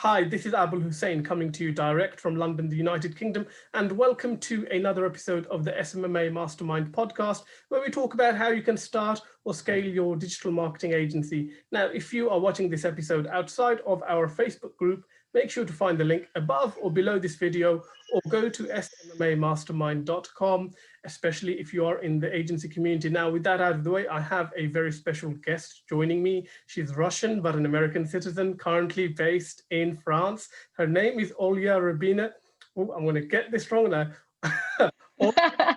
Hi, this is Abul Hussain coming to you direct from London, the United Kingdom, and welcome to another episode of the SMMA Mastermind podcast, where we talk about how you can start or scale your digital marketing agency. Now, if you are watching this episode outside of our Facebook group, make sure to find the link above or below this video, or go to smmamastermind.com, especially if you are in the agency community. Now, with that out of the way, I have a very special guest joining me. She's Russian, but an American citizen, currently based in France. Her name is Olya Ryabinina. Oh, I'm going to get this wrong now. I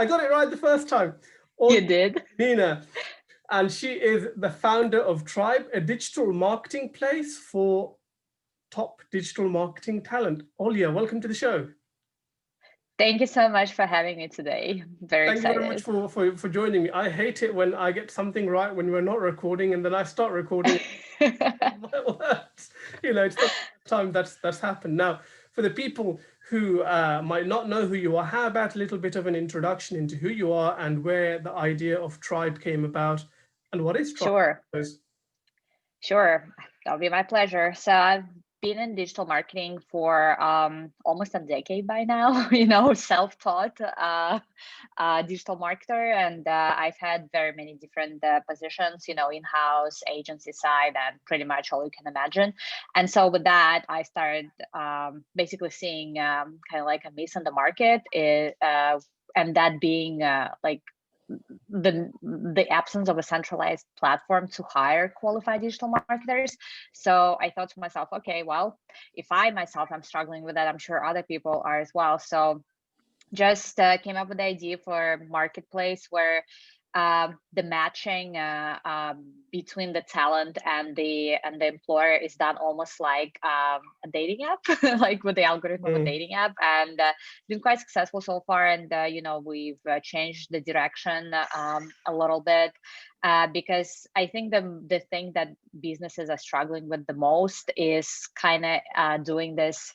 got it right the first time. You did. Ryabinina. And she is the founder of Tribe, a digital marketing place for top digital marketing talent. Olya, welcome to the show. Thank you so much for having me today. Very excited. Thank you very much for joining me. I hate it when I get something right when we're not recording and then I start recording. You know, it's the first time that's happened. Now, for the people who might not know who you are, how about a little bit of an introduction into who you are and where the idea of Tribe came about and what is Tribe? Sure. That'll be my pleasure. So I've been in digital marketing for almost a decade by now, you know, self-taught digital marketer. And I've had very many different positions, you know, in-house, agency side, and pretty much all you can imagine. And so with that, I started basically seeing kind of like a miss in the market, and that being like the absence of a centralized platform to hire qualified digital marketers. So I thought to myself, okay, well, if I myself am struggling with that, I'm sure other people are as well. So just came up with the idea for a marketplace where the matching between the talent and the employer is done almost like a dating app, like with the algorithm of a dating app, and been quite successful so far. And you know, we've changed the direction a little bit because I think the thing that businesses are struggling with the most is kind of doing this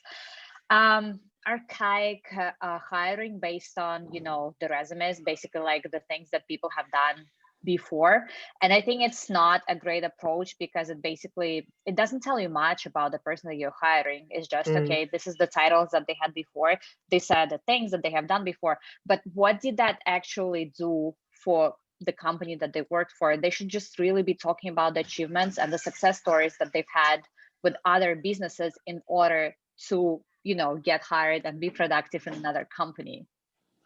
archaic hiring based on, you know, the resumes, basically like the things that people have done before. And I think it's not a great approach because it doesn't tell you much about the person that you're hiring. It's just, okay, this is the titles that they had before. These are the things that they have done before. But what did that actually do for the company that they worked for? They should just really be talking about the achievements and the success stories that they've had with other businesses in order to, you know, get hired and be productive in another company.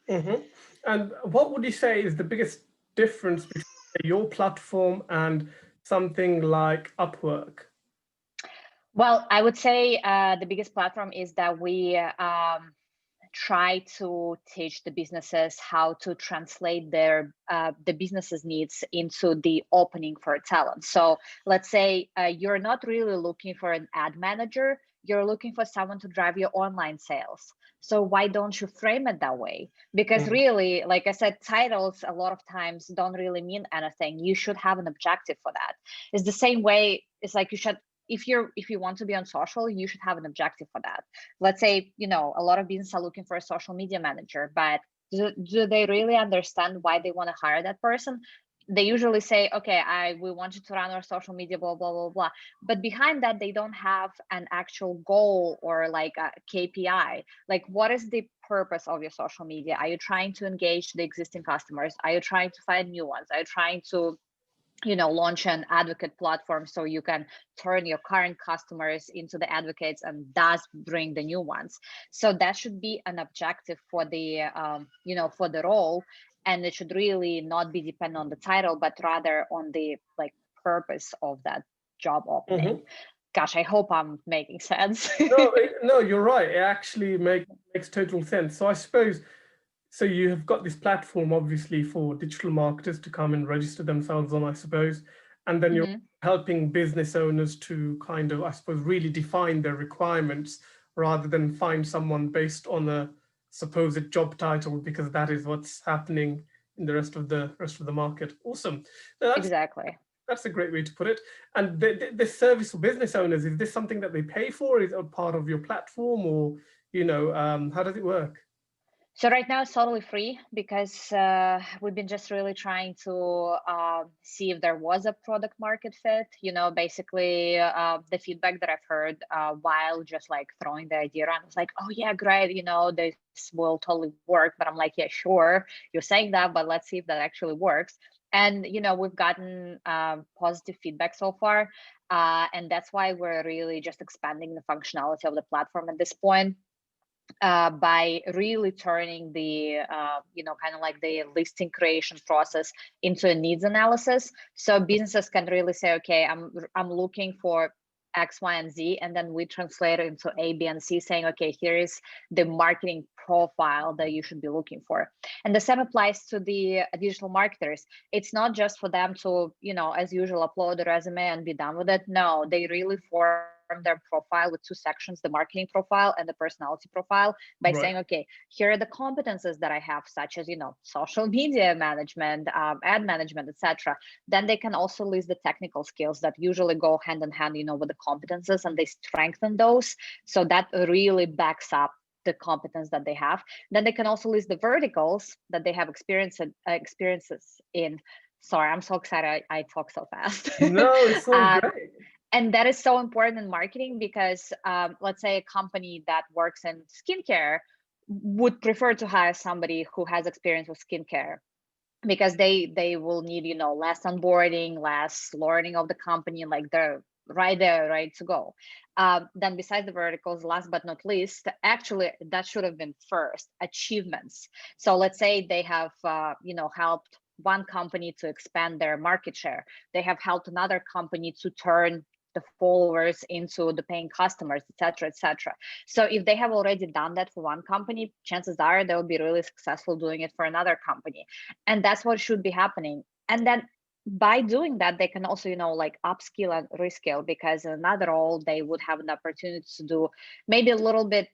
And what would you say is the biggest difference between your platform and something like Upwork? Well, I would say the biggest platform is that we try to teach the businesses how to translate their the business's needs into the opening for talent. So let's say you're not really looking for an ad manager, you're looking for someone to drive your online sales. So why don't you frame it that way? Because really, like I said, titles a lot of times don't really mean anything. You should have an objective for that. It's the same way, it's like you should, if you want to be on social, you should have an objective for that. Let's say, you know, a lot of businesses are looking for a social media manager, but do they really understand why they want to hire that person? They usually say, okay, we want you to run our social media, blah, blah, blah, blah. But behind that, they don't have an actual goal or like a KPI. Like, what is the purpose of your social media? Are you trying to engage the existing customers? Are you trying to find new ones? Are you trying to, you know, launch an advocate platform so you can turn your current customers into the advocates and thus bring the new ones? So that should be an objective for the, you know, for the role. And it should really not be dependent on the title, but rather on the like purpose of that job opening. Gosh, I hope I'm making sense. No, you're right. It actually makes total sense. So I suppose, so you have got this platform, obviously, for digital marketers to come and register themselves on, I suppose. And then you're helping business owners to kind of, I suppose, really define their requirements rather than find someone based on a supposed job title, because that is what's happening in the rest of the market. Awesome. Now, exactly. That's a great way to put it. And the service for business owners, is this something that they pay for? Is it a part of your platform, or, you know, how does it work? So right now it's totally free because we've been just really trying to see if there was a product market fit. Basically the feedback that I've heard while just like throwing the idea around was like, oh yeah, great, this will totally work. But I'm like, yeah, sure, you're saying that, but let's see if that actually works. And we've gotten positive feedback so far, and that's why we're really just expanding the functionality of the platform at this point. By really turning the kind of like the listing creation process into a needs analysis, so businesses can really say, okay, I'm looking for X, Y, and Z, and then we translate it into A, B, and C, saying, okay, here is the marketing profile that you should be looking for. And the same applies to the digital marketers. It's not just for them to, as usual, upload a resume and be done with it. No, they really form their profile with two sections, the marketing profile and the personality profile, by saying, okay, here are the competences that I have, such as, social media management, ad management, etc. Then they can also list the technical skills that usually go hand in hand, with the competences, and they strengthen those. So that really backs up the competence that they have. Then they can also list the verticals that they have experiences in. Sorry, I'm so excited. I talk so fast. No, it's so great. And that is so important in marketing because let's say a company that works in skincare would prefer to hire somebody who has experience with skincare, because they will need, less onboarding, less learning of the company, like they're right there, ready to go. Then besides the verticals, last but not least, actually that should have been first, achievements. So let's say they have, helped one company to expand their market share. They have helped another company to turn the followers into the paying customers, etc., etc. So if they have already done that for one company, chances are they'll be really successful doing it for another company. And that's what should be happening. And then by doing that, they can also, like upskill and reskill, because in another role, they would have an opportunity to do maybe a little bit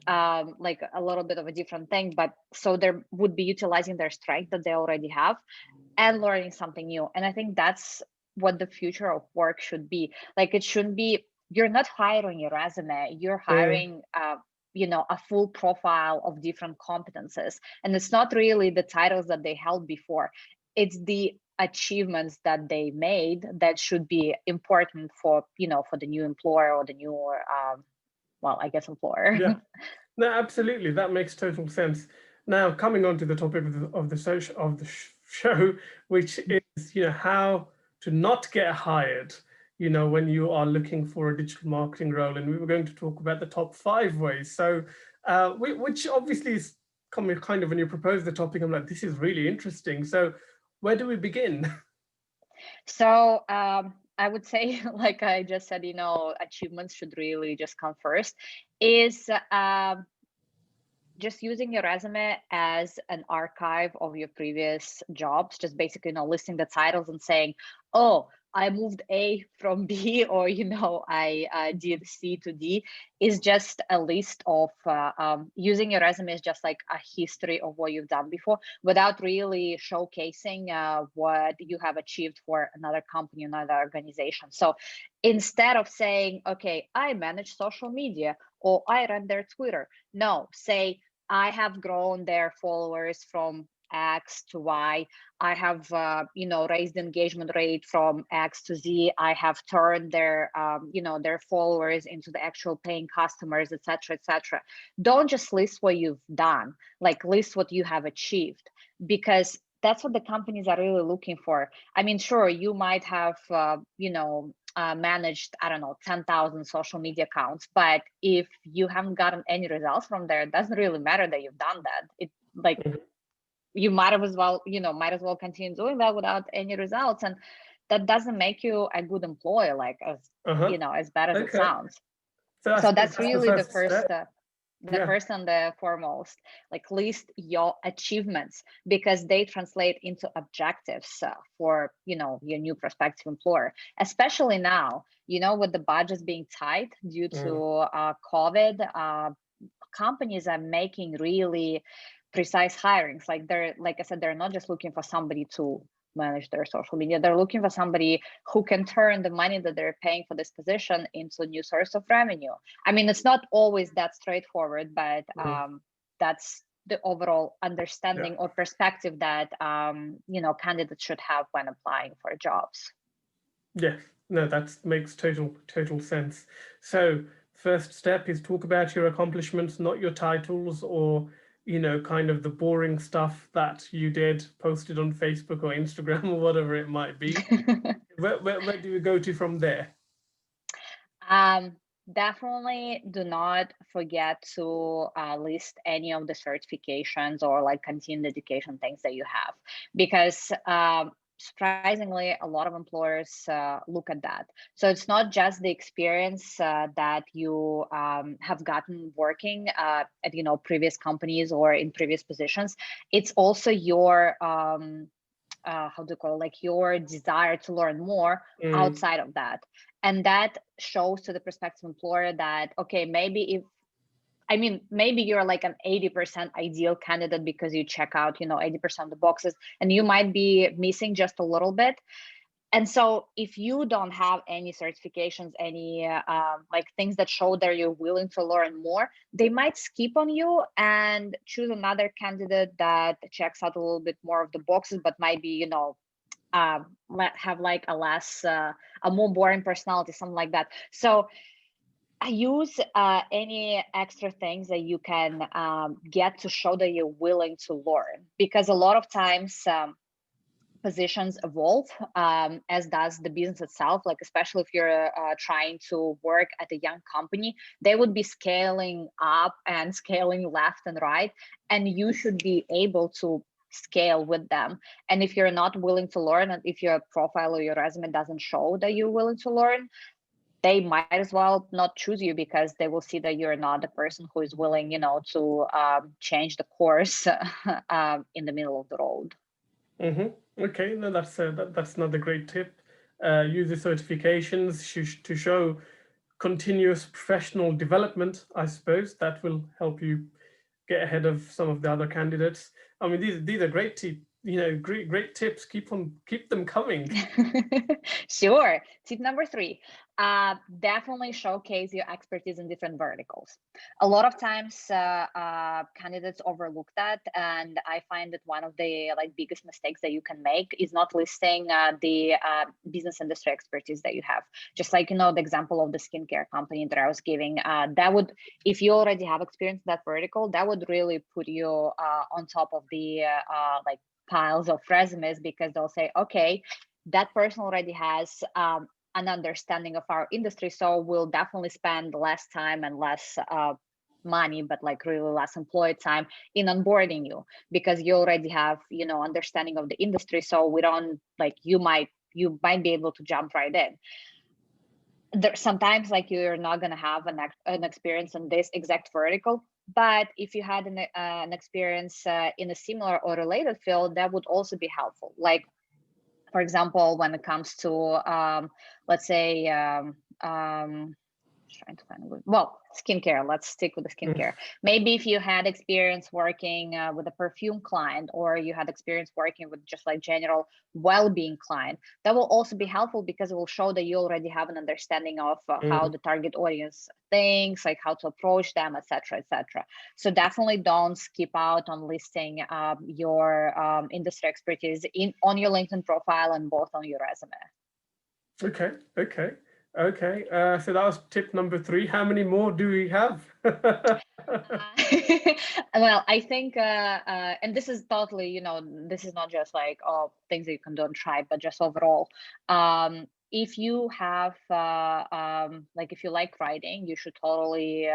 like a little bit of a different thing, but so they would be utilizing their strength that they already have and learning something new. And I think that's what the future of work should be. Like, it shouldn't be, you're not hiring a resume, you're hiring a full profile of different competences. And it's not really the titles that they held before, it's the achievements that they made that should be important for for the new employer or the new I guess employer. Yeah, no, absolutely, that makes total sense. Now, coming on to the topic of the show, which is how to not get hired when you are looking for a digital marketing role, and we were going to talk about the top 5 ways. So which obviously is kind of, when you propose the topic, I'm like, this is really interesting. So where do we begin? So I would say, like I just said, achievements should really just come first, is just using your resume as an archive of your previous jobs, just basically, listing the titles and saying, oh, I moved A from B, or, I did C to D, is just a list of using your resume is just like a history of what you've done before, without really showcasing what you have achieved for another company, another organization. So instead of saying, okay, I manage social media, or I run their Twitter, no, say, I have grown their followers from X to Y. I have, raised the engagement rate from X to Z. I have turned their, their followers into the actual paying customers, etc., etc. Don't just list what you've done, like list what you have achieved, because that's what the companies are really looking for. I mean, sure, you might have, managed, I don't know, 10,000 social media accounts, but if you haven't gotten any results from there, it doesn't really matter that you've done that. It like you might as well, continue doing that without any results, and that doesn't make you a good employee, like as as bad as it sounds. So that's really the first step. The first and the foremost, like list your achievements, because they translate into objectives for your new prospective employer, especially now, with the budgets being tight due to COVID. Companies are making really precise hirings. Like I said, they're not just looking for somebody to manage their social media. They're looking for somebody who can turn the money that they're paying for this position into a new source of revenue. I mean, it's not always that straightforward, but that's the overall understanding or perspective that candidates should have when applying for jobs. Yes, no, that makes total sense. So first step is talk about your accomplishments, not your titles or kind of the boring stuff that you did, posted on Facebook or Instagram or whatever it might be. Where do we go to from there? Definitely do not forget to list any of the certifications or like continuing education things that you have, because surprisingly, a lot of employers look at that. So it's not just the experience that you have gotten working at previous companies or in previous positions. It's also your your desire to learn more outside of that. And that shows to the prospective employer that, okay, maybe you're like an 80% ideal candidate because you check out 80% of the boxes, and you might be missing just a little bit. And so if you don't have any certifications, any things that show that you're willing to learn more, they might skip on you and choose another candidate that checks out a little bit more of the boxes, but might be, have like a more boring personality, something like that. So I use any extra things that you can get to show that you're willing to learn, because a lot of times positions evolve, as does the business itself. Like, especially if you're trying to work at a young company, they would be scaling up and scaling left and right, and you should be able to scale with them. And if you're not willing to learn, and if your profile or your resume doesn't show that you're willing to learn, they might as well not choose you, because they will see that you're not the person who is willing, to change the course in the middle of the road. Okay, no, that's another great tip. Use the certifications to show continuous professional development. I suppose that will help you get ahead of some of the other candidates. I mean, these are great tips. Great tips. Keep them coming. Sure. Tip number 3, definitely showcase your expertise in different verticals. A lot of times candidates overlook that, and I find that one of the biggest mistakes that you can make is not listing the business industry expertise that you have. Just like the example of the skincare company that I was giving, that would, if you already have experience in that vertical, that would really put you on top of the piles of resumes, because they'll say, okay, that person already has an understanding of our industry, so we'll definitely spend less time and less money, but really less employee time in onboarding you, because you already have understanding of the industry. So we don't you might be able to jump right in. Sometimes you're not going to have an experience in this exact vertical, but if you had an experience in a similar or related field, that would also be helpful. Like, for example, when it comes to let's say trying to find a good, skincare. Let's stick with the skincare. Maybe if you had experience working with a perfume client, or you had experience working with just general well-being client, that will also be helpful, because it will show that you already have an understanding of how the target audience thinks, how to approach them, etc., etc. So definitely don't skip out on listing your industry expertise on your LinkedIn profile and both on your resume. Okay. So that was tip number 3. How many more do we have? Well, I think, and this is totally, this is not just things that you can do on Tribe, but just overall. If you have, if you like writing, you should totally,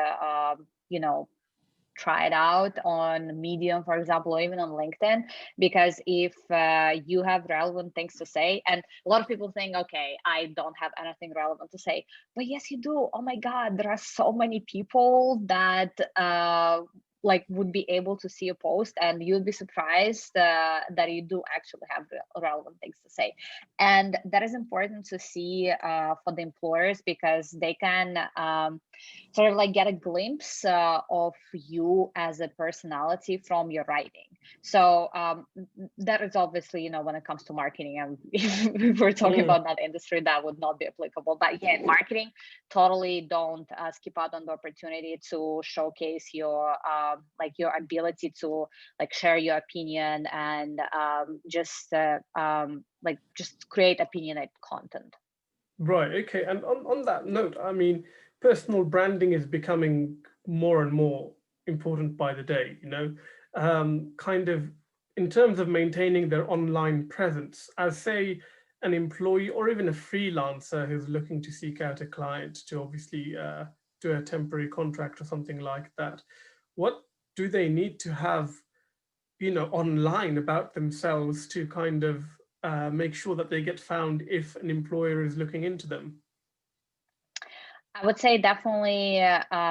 try it out on Medium, for example, or even on LinkedIn, because if you have relevant things to say, and a lot of people think, okay, I don't have anything relevant to say, but yes, you do. Oh my God, there are so many people that would be able to see a post, and you'd be surprised that you do actually have relevant things to say. And that is important to see for the employers, because they can sort of get a glimpse of you as a personality from your writing. So that is obviously, you know, when it comes to marketing, and if we're talking about that industry, that would not be applicable. But yeah, marketing, totally don't skip out on the opportunity to showcase your like your ability to like share your opinion and just create opinionated content. Right. Okay. And on that note, I mean, personal branding is becoming more and more important by the day, you know, kind of in terms of maintaining their online presence as, say, an employee or even a freelancer who's looking to seek out a client to obviously do a temporary contract or something like that. What do they need to have, you know, online about themselves to kind of make sure that they get found if an employer is looking into them? I would say definitely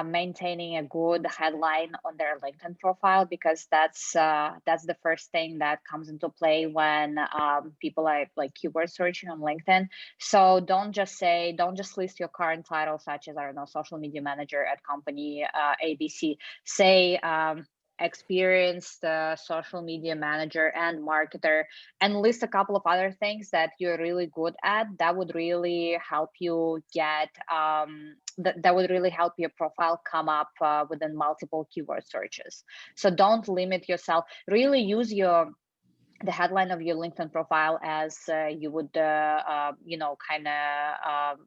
maintaining a good headline on their LinkedIn profile, because that's the first thing that comes into play when people are like keyword searching on LinkedIn. So don't just list your current title, such as, I don't know, social media manager at company ABC. Say experienced social media manager and marketer, and list a couple of other things that you're really good at. That would really help you get that would really help your profile come up within multiple keyword searches. So don't limit yourself. Really use the headline of your LinkedIn profile as you would you know, kind of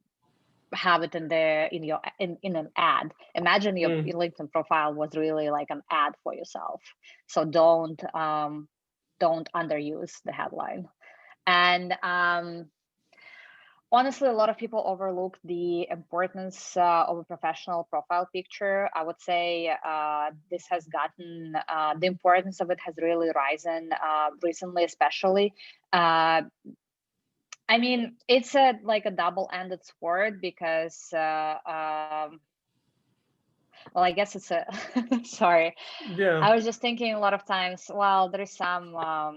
have it in an ad. Imagine your LinkedIn profile was really like an ad for yourself. So don't underuse the headline. And honestly, a lot of people overlook the importance of a professional profile picture. I would say this has gotten the importance of it has really risen recently, especially. I mean, it's like a double-ended sword, because well, I guess it's a sorry. Yeah. I was just thinking a lot of times, well, there is some well,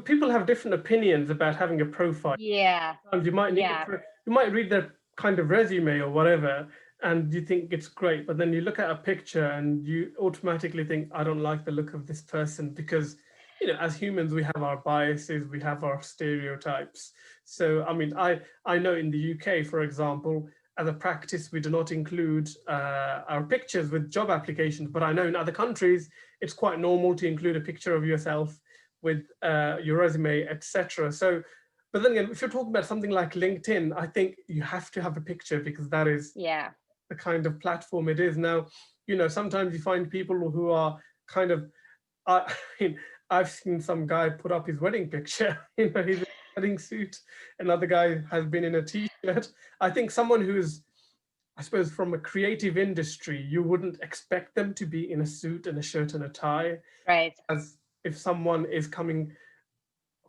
people have different opinions about having a profile. yeah. Sometimes you might you might read their kind of resume or whatever, and you think it's great, but then you look at a picture and you automatically think, I don't like the look of this person, because, you know, as humans, we have our biases, we have our stereotypes. So, I mean, I know in the UK, for example, as a practice, we do not include our pictures with job applications, but I know in other countries, it's quite normal to include a picture of yourself with your resume, etc. So, but then again, if you're talking about something like LinkedIn, I think you have to have a picture, because that is the kind of platform it is. Now, you know, sometimes you find people who are kind of, I mean, I've seen some guy put up his wedding picture, you know, he's in a wedding suit. Another guy has been in a t-shirt. I think someone who's, I suppose, from a creative industry, you wouldn't expect them to be in a suit and a shirt and a tie. Right. As if someone is coming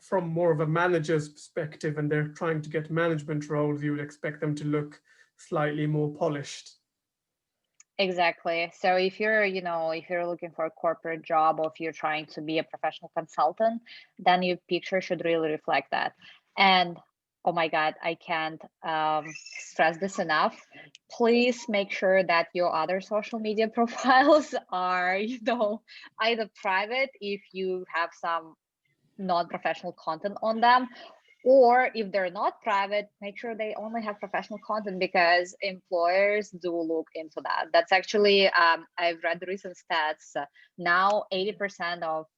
from more of a manager's perspective and they're trying to get management roles, you would expect them to look slightly more polished. Exactly. So if you're, you know, if you're looking for a corporate job, or if you're trying to be a professional consultant, then your picture should really reflect that. And oh my God, I can't stress this enough. Please make sure that your other social media profiles are, you know, either private if you have some non-professional content on them, or if they're not private, make sure they only have professional content, because employers do look into that. That's actually, I've read recent stats. Now, 80% of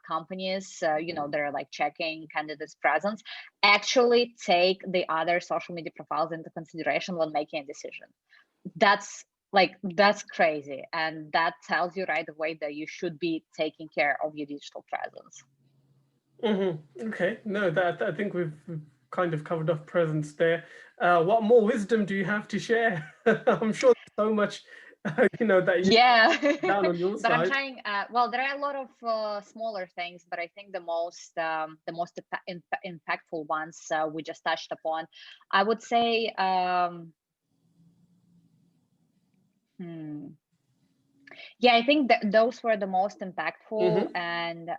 companies, you know, they're like checking candidates' presence, actually take the other social media profiles into consideration when making a decision. That's crazy. And that tells you right away that you should be taking care of your digital presence. Okay, no, that I think we've kind of covered off presence there. What more wisdom do you have to share? I'm sure there's so much, you know, that you down on your but side. I'm trying. Well, there are a lot of smaller things, but I think the most impactful ones we just touched upon. I would say. Yeah, I think that those were the most impactful, and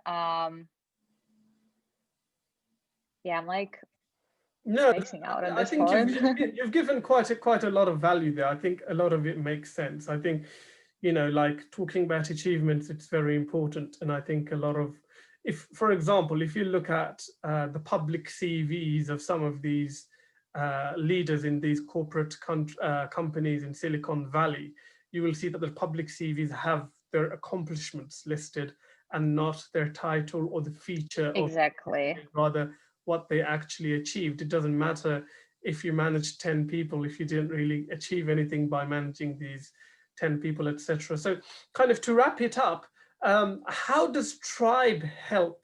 yeah, I'm like spacing out at this point. You've given quite a lot of value there. I think a lot of it makes sense. I think, you know, like talking about achievements, it's very important, and I think a lot of if, for example, if you look at the public CVs of some of these leaders in these corporate companies in Silicon Valley, you will see that the public CVs have their accomplishments listed and not their title or the feature, Exactly. or rather what they actually achieved. It doesn't matter if you managed 10 people if you didn't really achieve anything by managing these 10 people, etc. So kind of to wrap it up, how does Tribe help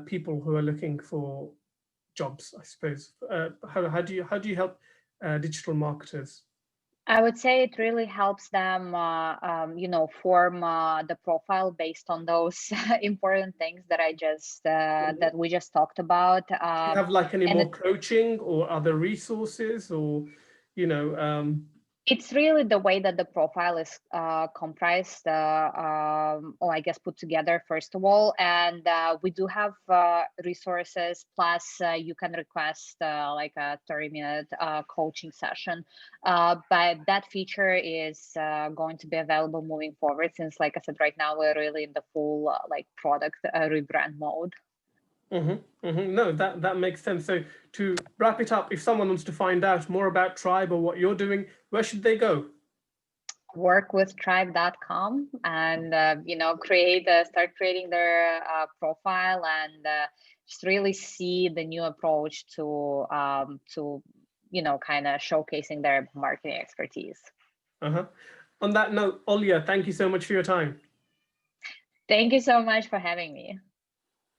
people who are looking for jobs, I suppose? How do you help digital marketers? I would say it really helps them, form the profile based on those important things that that we just talked about. Do you have like any and more coaching or other resources, or, you know, it's really the way that the profile is comprised, or I guess put together, first of all. And we do have resources, plus you can request like a 30-minute coaching session. But that feature is going to be available moving forward, since, like I said, right now we're really in the full like product rebrand mode. No, that makes sense. So to wrap it up, if someone wants to find out more about Tribe or what you're doing, where should they go? Workwithtribe.com, and start creating their profile, and just really see the new approach to kind of showcasing their marketing expertise. On that note, Olya, thank you so much for your time. Thank you so much for having me.